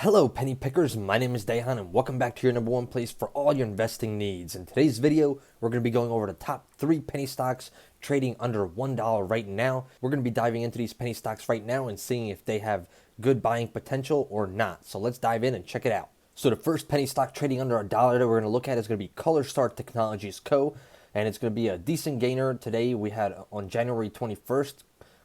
Hello penny pickers, my name is Dahan and welcome back to your number one place for all your investing needs. In today's video, we're going to be going over the top 3 penny stocks trading under $1 right now. We're going to be diving into these penny stocks right now and seeing if they have good buying potential or not. So let's dive in and check it out. So the first penny stock trading under $1 that we're going to look at is going to be Colorstar Technologies Co. And it's going to be a decent gainer. Today we had on January 21st,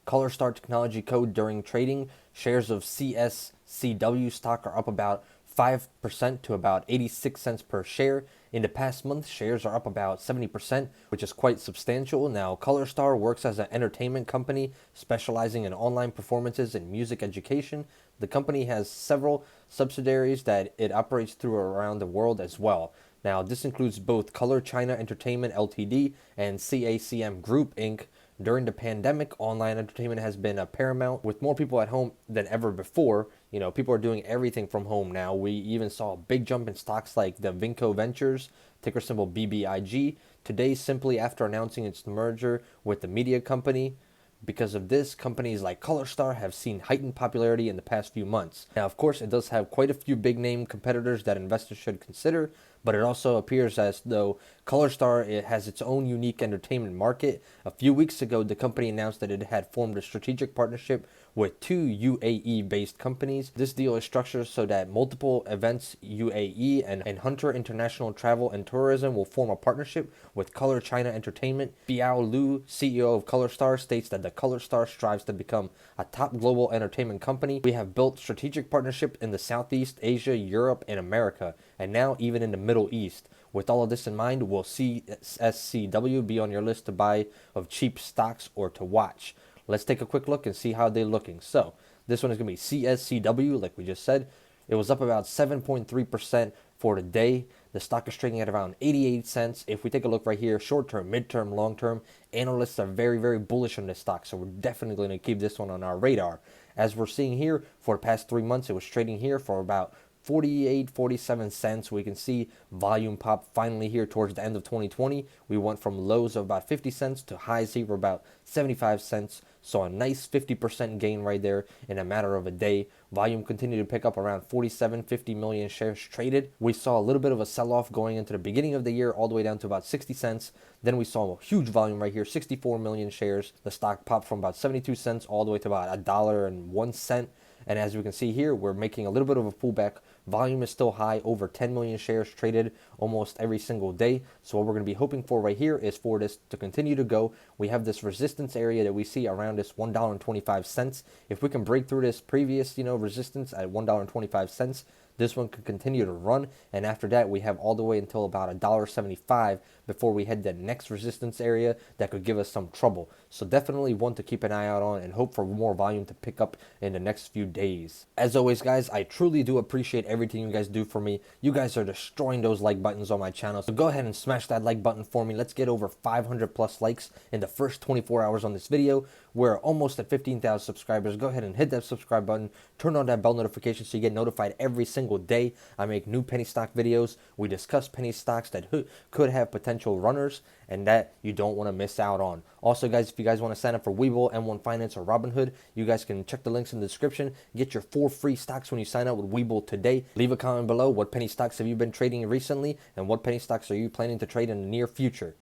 Colorstar Technology Co. during trading, shares of CSCW stock are up about 5% to about 86 cents per share. In the past month, shares are up about 70%, which is quite substantial. Now, Colorstar works as an entertainment company specializing in online performances and music education. The company has several subsidiaries that it operates through around the world as well. Now, this includes both Color China Entertainment Ltd. and CACM Group Inc. During the pandemic, online entertainment has been paramount. With more people at home than ever before, people are doing everything from home now. We even saw a big jump in stocks like the Vinco Ventures, ticker symbol BBIG, today simply after announcing its merger with the media company. Because of this, companies like Colorstar have seen heightened popularity in the past few months. Now, of course, it does have quite a few big name competitors that investors should consider, but it also appears as though Colorstar has its own unique entertainment market. A few weeks ago, the company announced that it had formed a strategic partnership with 2 UAE-based companies. This deal is structured so that multiple events UAE and Hunter International Travel and Tourism will form a partnership with Color China Entertainment. Biao Lu, CEO of Colorstar, states that the Colorstar strives to become a top global entertainment company. We have built strategic partnership in the Southeast Asia, Europe, and America, and now even in the Middle East. With all of this in mind, will CSCW be on your list to buy of cheap stocks or to watch? Let's take a quick look and see how they're looking. So this one is going to be CSCW, like we just said. It was up about 7.3% for the day. The stock is trading at around 88 cents. If we take a look right here, short term, mid term, long term, analysts are very, very bullish on this stock. So we're definitely going to keep this one on our radar. As we're seeing here, for the past 3 months, it was trading here for about 47 cents. We can see volume pop finally here towards the end of 2020. We went from lows of about 50 cents to highs here of about 75 cents. So a nice 50% gain right there in a matter of a day. Volume continued to pick up around 50 million shares traded. We saw a little bit of a sell-off going into the beginning of the year all the way down to about 60 cents. Then we saw a huge volume right here, 64 million shares. The stock popped from about 72 cents all the way to about $1.01. And as we can see here, we're making a little bit of a pullback. Volume is still high, over 10 million shares traded almost every single day. So what we're going to be hoping for right here is for this to continue to go. We have this resistance area that we see around this $1.25. If we can break through this previous, resistance at $1.25, this one could continue to run, and after that we have all the way until about $1.75 before we head to the next resistance area that could give us some trouble. So definitely one to keep an eye out on and hope for more volume to pick up in the next few days. As always, guys, I truly do appreciate everything you guys do for me. You guys are destroying those like buttons on my channel, so go ahead and smash that like button for me. Let's get over 500 plus likes in the first 24 hours on this video. We're almost at 15,000 subscribers. Go ahead and hit that subscribe button, turn on that bell notification so you get notified every single day I make new penny stock videos. We discuss penny stocks that could have potential runners and that you don't want to miss out on. Also, guys, if you guys want to sign up for Webull, M1 Finance, or Robinhood, you guys can check the links in the description. Get your 4 free stocks when you sign up with Webull today. Leave a comment below. What penny stocks have you been trading recently, and what penny stocks are you planning to trade in the near future?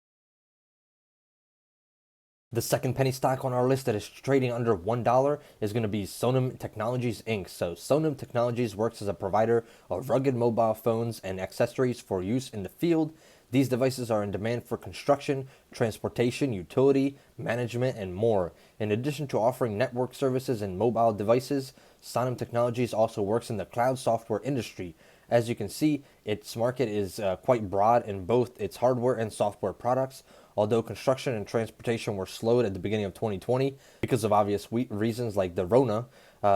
The second penny stock on our list that is trading under $1 is going to be SiNtx Technologies Inc. So SiNtx Technologies works as a provider of rugged mobile phones and accessories for use in the field. These devices are in demand for construction, transportation, utility, management, and more. In addition to offering network services and mobile devices, SiNtx Technologies also works in the cloud software industry. As you can see, its market is quite broad in both its hardware and software products. Although construction and transportation were slowed at the beginning of 2020 because of obvious reasons like the Rona,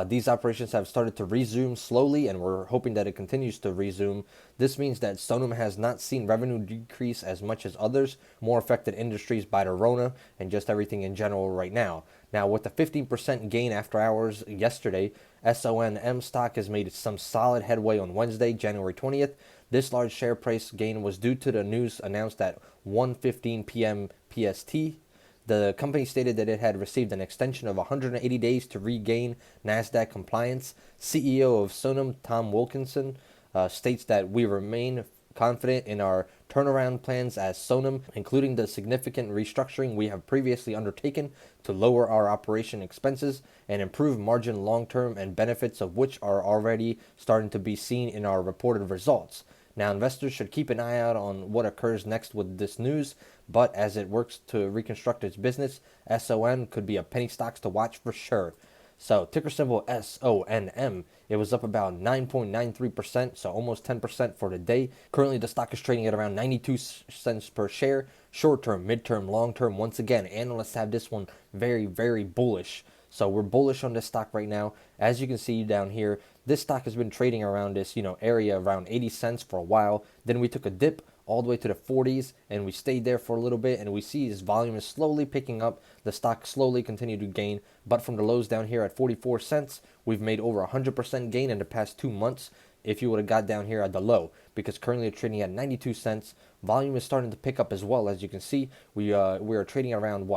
these operations have started to resume slowly, and we're hoping that it continues to resume. This means that SiNtx has not seen revenue decrease as much as others more affected industries by the Rona and just everything in general right now. Now, with the 15% gain after hours yesterday, SiNtx stock has made some solid headway on Wednesday, January 20th. This large share price gain was due to the news announced at 1:15 p.m. PST. The company stated that it had received an extension of 180 days to regain NASDAQ compliance. CEO of Sonum, Tom Wilkinson, states that we remain confident in our turnaround plans as Sonum, including the significant restructuring we have previously undertaken to lower our operation expenses and improve margin long-term, and benefits of which are already starting to be seen in our reported results. Now, investors should keep an eye out on what occurs next with this news, but as it works to reconstruct its business, SON could be a penny stocks to watch for sure. So, ticker symbol SONM, it was up about 9.93%, so almost 10% for the day. Currently, the stock is trading at around 92 cents per share. Short term, mid term, long term, once again, analysts have this one very, very bullish. So we're bullish on this stock right now. As you can see down here, this stock has been trading around this, area around 80 cents for a while. Then we took a dip all the way to the 40s, and we stayed there for a little bit, and we see this volume is slowly picking up. The stock slowly continued to gain, but from the lows down here at 44 cents, we've made over 100% gain in the past 2 months if you would have got down here at the low, because currently it's trading at 92 cents. Volume is starting to pick up as well. As you can see, we are trading around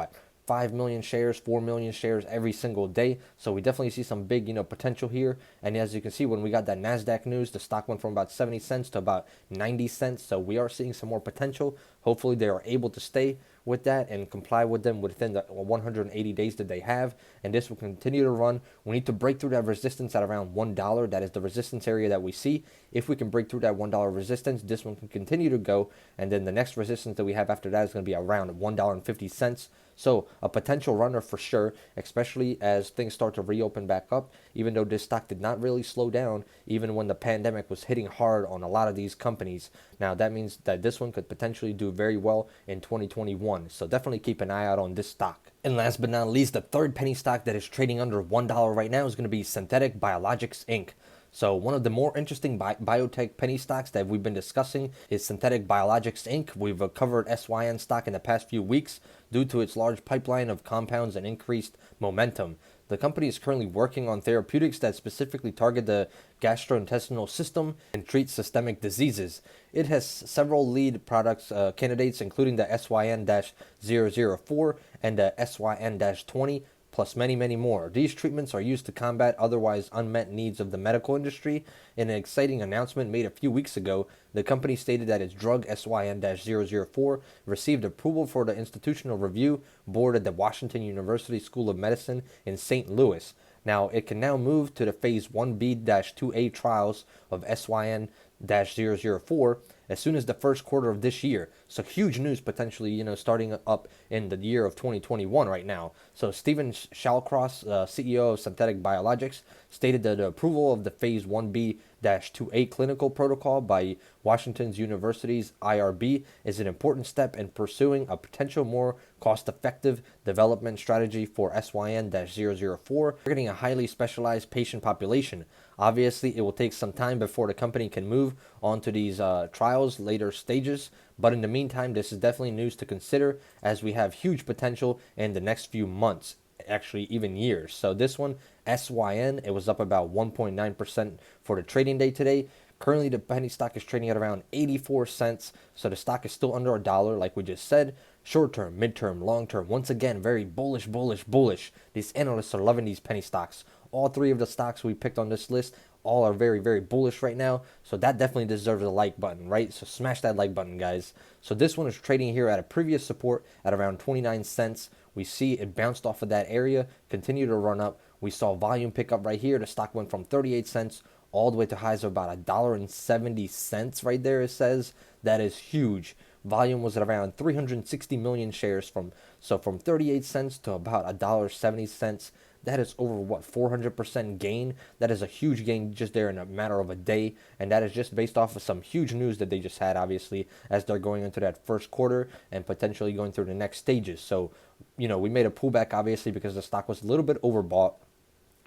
5 million shares, 4 million shares every single day. So we definitely see some big, potential here. And as you can see, when we got that NASDAQ news, the stock went from about 70 cents to about 90 cents. So we are seeing some more potential. Hopefully they are able to stay with that and comply with them within the 180 days that they have. And this will continue to run. We need to break through that resistance at around $1. That is the resistance area that we see. If we can break through that $1 resistance, this one can continue to go. And then the next resistance that we have after that is going to be around $1.50. So a potential runner for sure, especially as things start to reopen back up, even though this stock did not really slow down, even when the pandemic was hitting hard on a lot of these companies. Now that means that this one could potentially do very well in 2021. So definitely keep an eye out on this stock. And last but not least, the third penny stock that is trading under $1 right now is going to be SiNtx Biologics Inc. So one of the more interesting biotech penny stocks that we've been discussing is SiNtx Biologics Inc. We've covered SYN stock in the past few weeks due to its large pipeline of compounds and increased momentum. The company is currently working on therapeutics that specifically target the gastrointestinal system and treat systemic diseases. It has several lead products candidates, including the SYN-004 and the SYN-20, plus many, many more. These treatments are used to combat otherwise unmet needs of the medical industry. In an exciting announcement made a few weeks ago, the company stated that its drug SYN-004 received approval for the Institutional Review Board at the Washington University School of Medicine in St. Louis. Now, it can now move to the phase 1B-2A trials of SYN-004 as soon as the first quarter of this year. So huge news potentially, starting up in the year of 2021 right now. So Stephen Shallcross, CEO of SiNtx Biologics, stated that the approval of the phase 1B-2A clinical protocol by Washington's University's IRB is an important step in pursuing a potential more cost-effective development strategy for SYN-004, targeting a highly specialized patient population. Obviously, it will take some time before the company can move on to these trials later stages, but in the meantime, this is definitely news to consider as we have huge potential in the next few months, actually even years. So this one, SYN, it was up about 1.9% for the trading day today. Currently, the penny stock is trading at around 84 cents, so the stock is still under $1, like we just said. Short term, mid term, long term, once again, very bullish, bullish, bullish. These analysts are loving these penny stocks. All three of the stocks we picked on this list, all are very, very bullish right now. So that definitely deserves a like button, right? So smash that like button, guys. So this one is trading here at a previous support at around 29 cents. We see it bounced off of that area, continue to run up. We saw volume pick up right here. The stock went from 38 cents all the way to highs of about $1.70 right there, it says. That is huge. Volume was at around 360 million shares from 38 cents to about $1.70. That is over 400% gain. That is a huge gain just there in a matter of a day, and that is just based off of some huge news that they just had, obviously, as they're going into that first quarter and potentially going through the next stages. So, we made a pullback, obviously, because the stock was a little bit overbought.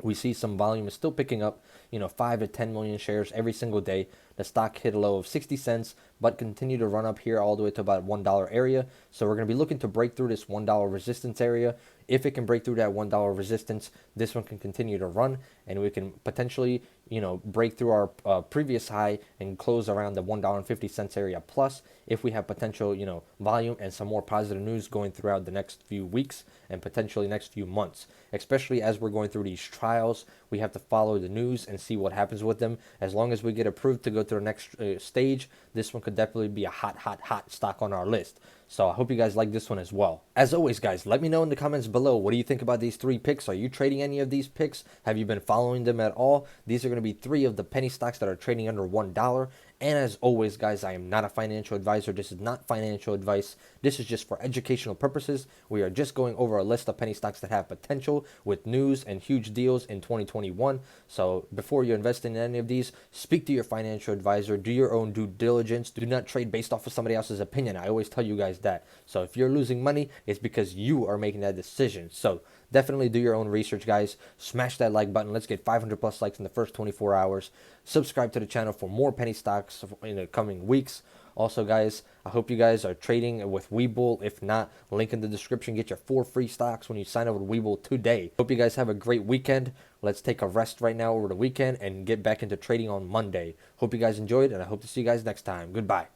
We see some volume is still picking up, 5 to 10 million shares every single day. The stock hit a low of 60 cents, but continued to run up here all the way to about $1 area. So we're going to be looking to break through this $1 resistance area. If it can break through that $1 resistance, this one can continue to run, and we can potentially, break through our previous high and close around the $1.50 area plus if we have potential, volume and some more positive news going throughout the next few weeks and potentially next few months. Especially as we're going through these trials, we have to follow the news and see what happens with them. As long as we get approved to go to the next stage, this one could definitely be a hot stock on our list. So I hope you guys like this one as well. As always, guys, let me know in the comments below, what do you think about these 3 picks? Are you trading any of these picks? Have you been following them at all? These are going to be 3 of the penny stocks that are trading under $1. And as always, guys, I am not a financial advisor. This is not financial advice. This is just for educational purposes. We are just going over a list of penny stocks that have potential with news and huge deals in 2021. So before you invest in any of these, speak to your financial advisor. Do your own due diligence. Do not trade based off of somebody else's opinion. I always tell you guys that. So if you're losing money, it's because you are making that decision. So definitely do your own research, guys. Smash that like button. Let's get 500 plus likes in the first 24 hours. Subscribe to the channel for more penny stocks in the coming weeks. Also, guys, I hope you guys are trading with Webull. If not, link in the description. Get your 4 free stocks when you sign up with Webull today. Hope you guys have a great weekend. Let's take a rest right now over the weekend and get back into trading on Monday. Hope you guys enjoyed, and I hope to see you guys next time. Goodbye.